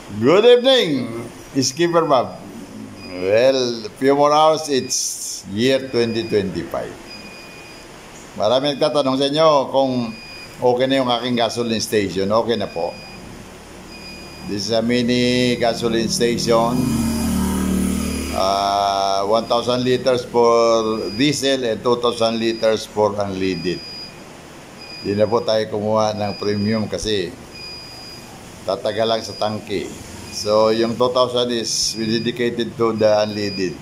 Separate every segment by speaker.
Speaker 1: Good evening, Skipper Bob. Well, a few more hours, it's year 2025. Marami nagtatanong sa inyo kung okay na yung aking gasoline station. Okay na po. This is a mini gasoline station. 1,000 liters for diesel and 2,000 liters for unleaded. Di na po tayo kumuha ng premium kasi tatagal lang sa tangke. So, yung 2,000 is dedicated to the unleaded.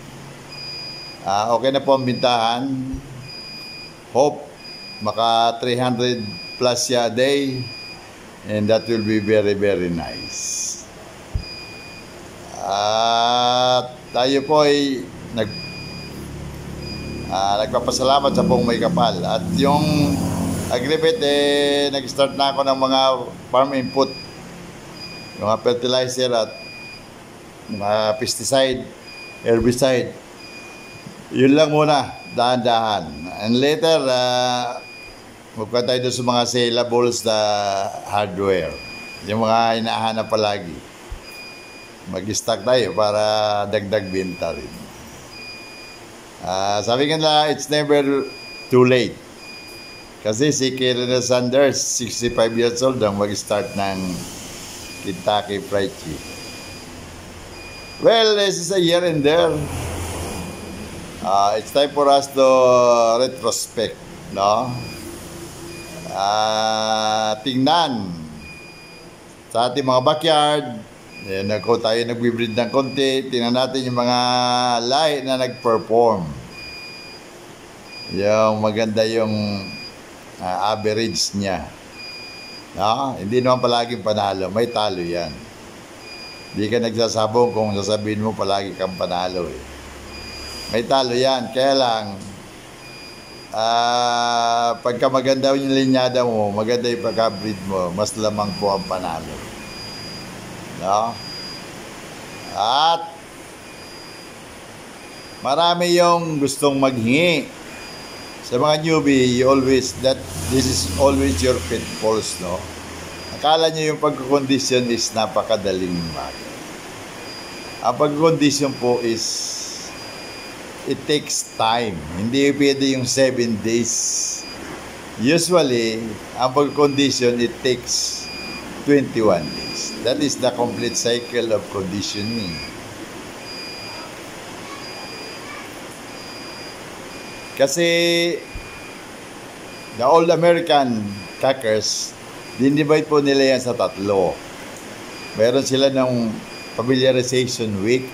Speaker 1: Okay na po ang bintahan. Hope maka 300 plus siya a day. And that will be very, very nice. Tayo po ay nagpapasalamat sa pong may kapal. At yung Agribet, nag-start na ako ng mga farm input. Yung mga fertilizer at mga pesticide, herbicide. Yun lang muna, dahan-dahan. And later, magpa tayo doon sa mga saleables na hardware. Yung mga inahanap palagi. Mag-stock tayo para dagdag benta rin. Sabi nga na, it's never too late. Kasi si Colonel Sanders, 65 years old, ang mag-start ng Kentucky Fried Chicken. Well, this is a year in there. It's time for us to retrospect, no? Tingnan sa ating mga backyard. Kung tayo nagbibreed ng konti, tingnan natin yung mga lahi na nag-perform. Yung maganda yung average niya. No? Hindi naman palaging panalo. May talo yan. Hindi ka nagsasabong kung sasabihin mo palagi kang panalo. May talo yan. Kaya lang, pagka maganda yung linyada mo, maganda yung pagka-breed mo, mas lamang po ang panalo. No? At marami yung gustong maghingi. Sa mga newbie, this is always your pitfalls, no? Akala nyo yung pagkakondisyon is napakadaling bagay. Ang pagkakondisyon po is, it takes time. Hindi pwede yung 7 days. Usually, ang pagkakondisyon, it takes 21 days. That is the complete cycle of conditioning. Kasi the old American cockers, dinivide po nila yan sa 3. Mayroon sila ng familiarization week,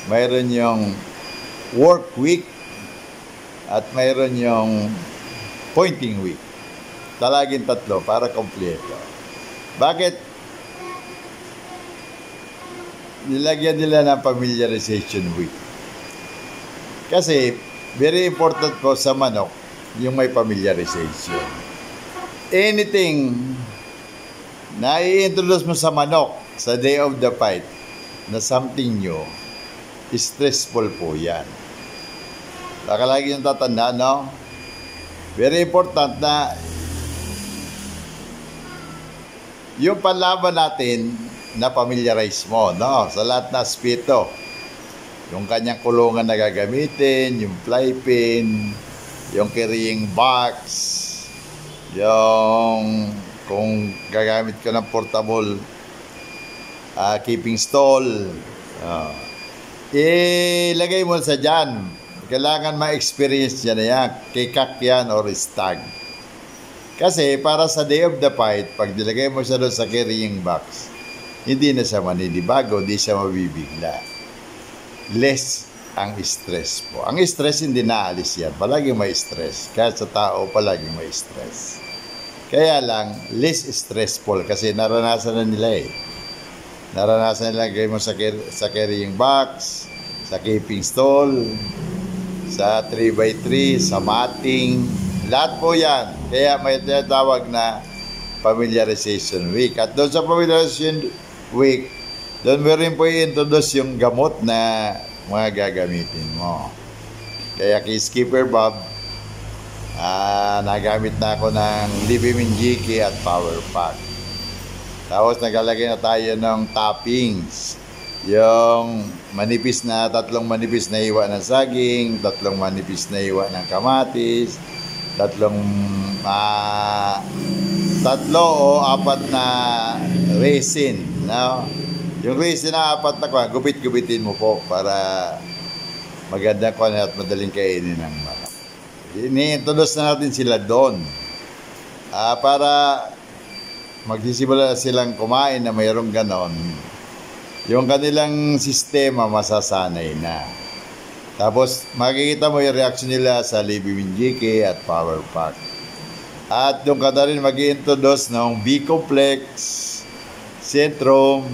Speaker 1: mayroon yung work week, at mayroon yung pointing week. Talaging 3 para kompleto. Bakit nilagyan nila ng familiarization week? Kasi very important po sa manok yung may familiarization. Anything na i-introduce mo sa manok sa day of the fight na something new, stressful po yan. Baka lagi yung tatanda, no? Very important na yung panlaban natin na familiarize mo, no? Sa lahat na aspeto. Yung kanyang kulungan na gagamitin, yung fly pin, yung carrying box, yung kung gagamit ka ng portable keeping stall, ilagay mo sa dyan. Kailangan ma-experience niya na yan, kikak yan or stag. Kasi para sa day of the fight, pag nilagay mo siya doon sa carrying box, hindi na siya maninibago, hindi siya mabibigla. Less ang stress po. Ang stress hindi naalis yan. Palaging may stress. Kahit sa tao, palaging may stress. Kaya lang, less stressful kasi naranasan na nila Naranasan nila gawin mo sa carrying box, sa keeping stall, sa 3x3, sa matting. Lahat po yan. Kaya may tinatawag na familiarization week. At doon sa familiarization week, doon mo rin po i-introduce yung gamot na mga gagamitin mo. Kaya kay Skipper Bob, nagamit na ako ng Libimin GK at Power Pack. Tapos naglalagay na tayo ng toppings. Yung tatlong manipis na hiwa ng saging, tatlong manipis na hiwa ng kamatis, tatlo o apat na resin. No? Yung resin na apat na gupit-gupitin mo po para maganda ko at madaling kainin ng manok. Ini-introduce na natin sila doon. Para magsisimula silang kumain na mayroong ganon, yung kanilang sistema masasanay na. Tapos makikita mo yung reaction nila sa Libby Minjiki at Power Pack. At yung ka na rin mag-introduce ng B-Complex, Centrum,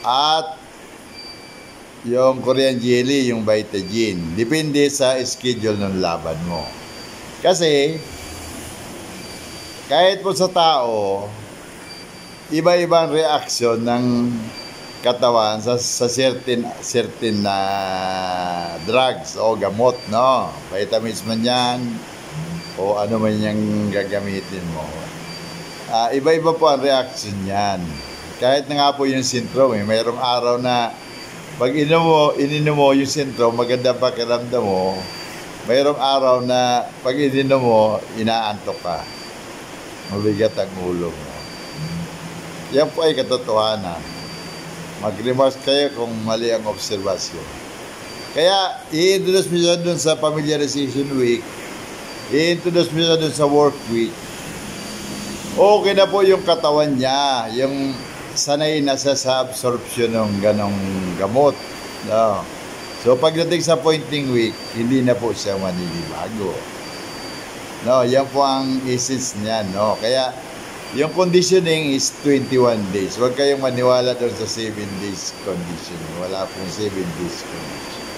Speaker 1: at yung Korean Jelly, yung Vitagen. Depende sa schedule ng laban mo. Kasi kahit po sa tao, iba-ibang reaction ng katawan sa certain na drugs o gamot, no? Vitamins man yan o ano man yung gagamitin mo. Iba-iba po ang reaction yan. Kahit na nga po yung syndrome, mayroong araw na pag ininom mo yung syndrome, maganda pakiramdam mo. Mayroong araw na pag ininom mo, inaantok ka. Mabigat ang ulo mo. Yan po ay katotohanan. Mag-remarks kayo kung mali ang obserbasyon. Kaya, i-introduce mo siya dun sa familiarization week. I-introduce mo siya dun sa work week. Okay na po yung katawan niya. Yung sanay na sa absorption ng ganong gamot. No? So, pagdating sa pointing week, hindi na po siya maninibago. No, yan po ang essence niya. No? Kaya, yung conditioning is 21 days. Huwag kayong maniwala doon sa 7 days conditioning. Wala pong 7 days conditioning.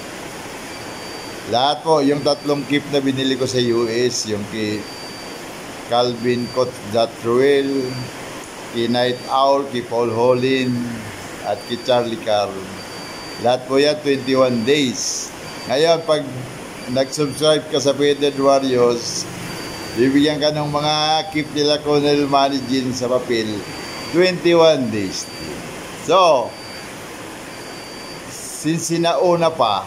Speaker 1: Lahat po, yung tatlong kip na binili ko sa US, yung kay Calvin Cotzatruel, kay Night Owl, kay Paul Hollin, at kay Charlie Carl. Lahat po yan, 21 days. Ngayon, pag nag-subscribe ka sa Faded Warriors, bibigyan ka ng mga keep nila Colonel Managin sa papel, 21 days. So, since sinauna pa,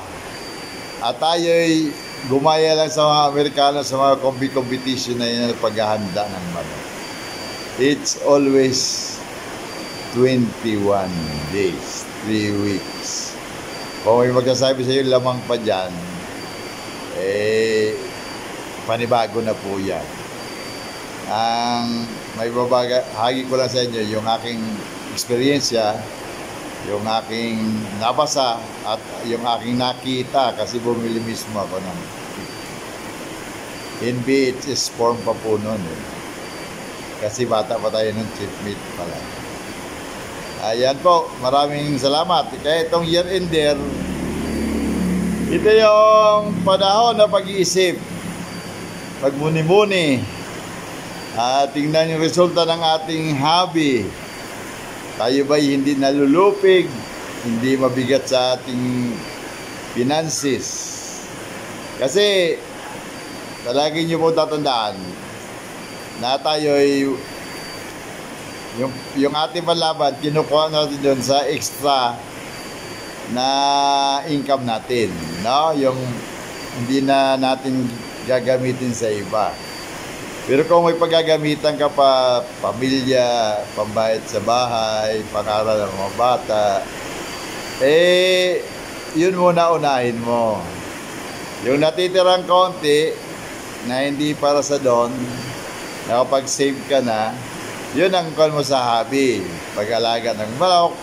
Speaker 1: at tayo'y gumaya lang sa mga Amerikano sa mga competition na yun na paghahanda ng manok. It's always 21 days, 3 weeks. Kung may magsasabi sa iyo, lamang pa dyan, panibago na po yan. Ang may babahagi ko lang sa inyo yung aking eksperyensya, yung aking nabasa at yung aking nakita kasi bumili mismo ako ng NBHS form pa po noon. Kasi bata pa tayo ng cheap meat pala. Ayan po, maraming salamat. Kaya itong year-ender, ito yung panahon na pag-iisip, pagmuni-muni, tingnan yung resulta ng ating hobby. Tayo ba'y hindi nalulupig, hindi mabigat sa ating finances? Kasi palagi nyo po tatandaan na tayo'y yung ating panlaban, kinukuha natin doon sa extra na income natin, no? Yung hindi na natin gagamitin sa iba. Pero kung may paggagamitan ka pa, pamilya, pambayad sa bahay, pang-aral ng mga bata, yun muna unahin mo. Yung natitirang konti na hindi para sa doon, na kapag save ka na, yun ang call mo sa hobby. Pag-alaga ng manok.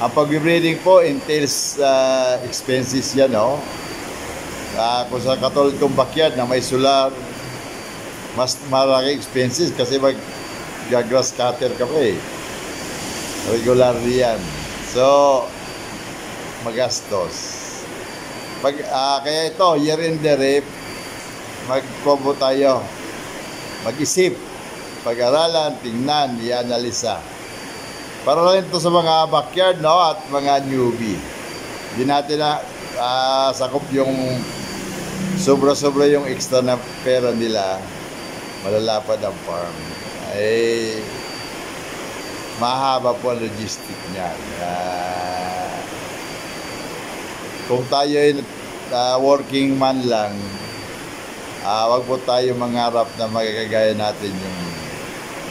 Speaker 1: Ang pag-breeding po entails expenses yan, no? Kung sa katulad kong backyard na may solar, mas malaki expenses kasi mag-grass cutter ka pa regularly yan. So, magastos. Kaya ito, year-ender, mag-combo tayo. Mag-isip, pag-aralan, tingnan, i-analisa. Para rin ito sa mga backyard, no? At mga newbie. Hindi natin na sakop yung sobra-sobra yung extra na pera nila, malalapad ang farm. mahaba po ang logistic niya. Kung tayo ay working man lang, wag po tayo mangarap na magkagaya natin yung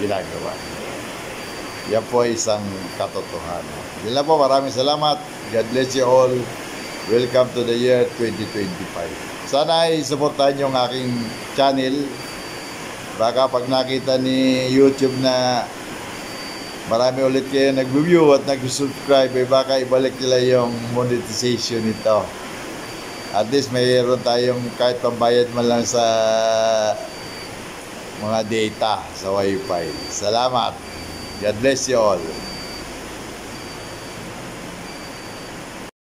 Speaker 1: ginagawa. Yan po ay isang katotohanan. Yun lang po, maraming salamat. God bless you all. Welcome to the year 2025. Sana ay supportahan yung aking channel. Baka pag nakita ni YouTube na marami ulit kayo nag-view at nag-subscribe, baka ibalik nila yung monetization nito. At least mayroon tayong kahit pambayad man lang sa mga data sa Wi-Fi. Salamat. God bless you all.